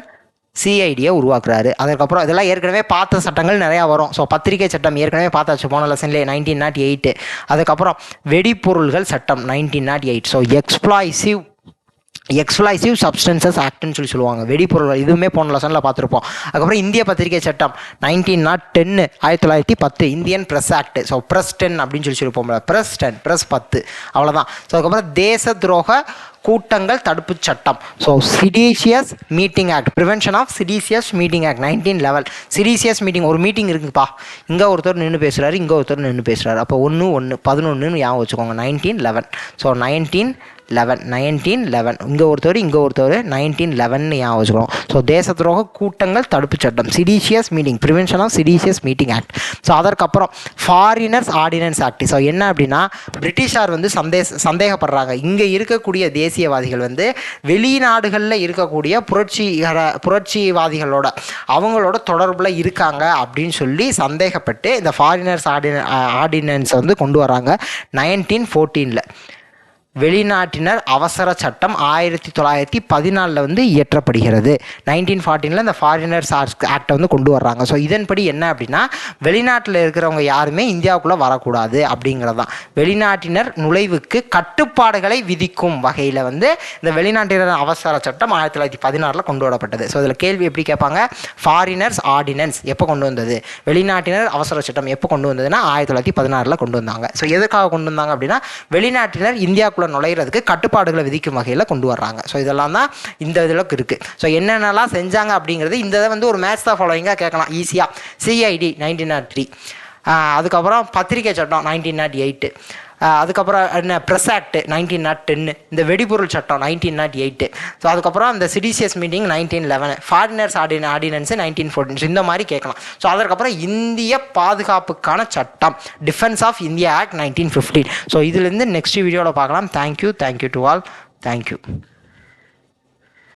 சிஐடியை உருவாக்குறாரு. அதுக்கப்புறம் இதெல்லாம் ஏற்கனவே பார்த்த சட்டங்கள் நிறையா வரும். ஸோ பத்திரிகை சட்டம் ஏற்கனவே பார்த்தாச்சு போன லெசன்லேயே 1908. அதுக்கப்புறம் வெடிப்பொருள்கள் சட்டம் 1908. ஸோ எக்ஸ்ப்ளாசிவ் சப்ஸ்டன்சஸ் ஆக்ட்னு சொல்லுவாங்க, வெடிப்பொருள்கள். இதுவுமே போன லெசனில் பார்த்துருப்போம். அதுக்கப்புறம் இந்திய பத்திரிகை சட்டம் 1910 1910 Indian press act. So press 10 அப்படின்னு சொல்லியிருப்போம், ப்ரெஸ் 10 ப்ரெஸ் 10 அவ்வளோதான். ஸோ அதுக்கப்புறம் தேச துரோக கூட்டங்கள் தடுப்பு சட்டம். So seditious meeting act, prevention of seditious meeting act 1911. Seditious meeting, ஒரு மீட்டிங் இருக்குப்பா, இங்கே ஒருத்தர் நின்று பேசுகிறாரு, இங்கே ஒருத்தர் நின்று பேசுகிறாரு, அப்போ 1-1-11 ஞாபகம் வச்சுக்கோங்க. 1911. ஸோ 1911 இங்கே ஒருத்தர் 1911 ஞாபகம் வச்சுக்கணும். ஸோ தேச துரோக கூட்டங்கள் தடுப்பு சட்டம், seditious meeting, prevention of seditious meeting act. So அதற்கப்புறம் ஃபாரினர்ஸ் ஆர்டினன்ஸ் ஆக்ட். ஸோ என்ன அப்படின்னா, பிரிட்டிஷார் வந்து சந்தேகப்படுறாங்க, இங்கே இருக்கக்கூடிய தேசியவாதிகள் வந்து வெளிநாடுகளில் இருக்கக்கூடிய புரட்சிவாதிகளோட அவங்களோட தொடர்பில் இருக்காங்க அப்படின்னு சொல்லி சந்தேகப்பட்டு இந்த ஃபாரினர்ஸ் ஆர்டினன்ஸ் வந்து கொண்டு வராங்க 1914. வெளிநாட்டினர் அவசர சட்டம் 1914 வந்து இயற்றப்படுகிறது. 1914 இந்த ஃபாரினர்ஸ் ஆக்டை வந்து கொண்டு வர்றாங்க. ஸோ இதன்படி என்ன அப்படின்னா வெளிநாட்டில் இருக்கிறவங்க யாருமே இந்தியாவுக்குள்ளே வரக்கூடாது அப்படிங்கிறது தான். வெளிநாட்டினர் நுழைவுக்கு கட்டுப்பாடுகளை விதிக்கும் வகையில் வந்து இந்த வெளிநாட்டினர் அவசர சட்டம் 1916 கொண்டு வரப்பட்டது. ஸோ இதில் கேள்வி எப்படி கேட்பாங்க, ஃபாரினர்ஸ் ஆர்டினன்ஸ் எப்போ கொண்டு வந்தது, வெளிநாட்டினர் அவசர சட்டம் எப்போ கொண்டு வந்ததுன்னா 1916 கொண்டு வந்தாங்க. ஸோ எதுக்காக கொண்டு வந்தாங்க அப்படின்னா வெளிநாட்டினர் இந்தியாவுக்குள்ளே நுழைகிறதுக்கு கட்டுப்பாடுகளை விதிக்கும் வகையில் கொண்டு வர்றாங்க. ஸோ இதெல்லாம் தான் இந்த இதில் இருக்குது. ஸோ என்னென்னலாம் செஞ்சாங்க அப்படிங்கிறது இந்த இதை வந்து ஒரு மேட்ச் தான் ஃபாலோயிங்காக கேட்கலாம் ஈஸியாக. சிஐடி 1903, அதுக்கப்புறம் பத்திரிகை சட்டம் 1908, அதுக்கப்புறம் என்ன ப்ரெஸ் ஆக்ட் 1910, இந்த வெடிபொருள் சட்டம் 1908, ஸோ அதுக்கப்புறம் இந்த seditious meeting 1911, foreigners ordinance 1914. So இந்த மாதிரி கேட்கலாம். ஸோ அதற்கப்புறம் இந்திய பாதுகாப்புக்கான சட்டம் defence of India act 1915. So இதுலேருந்து நெக்ஸ்ட் வீடியோவில் பார்க்கலாம். Thank you to all. தேங்க்யூ.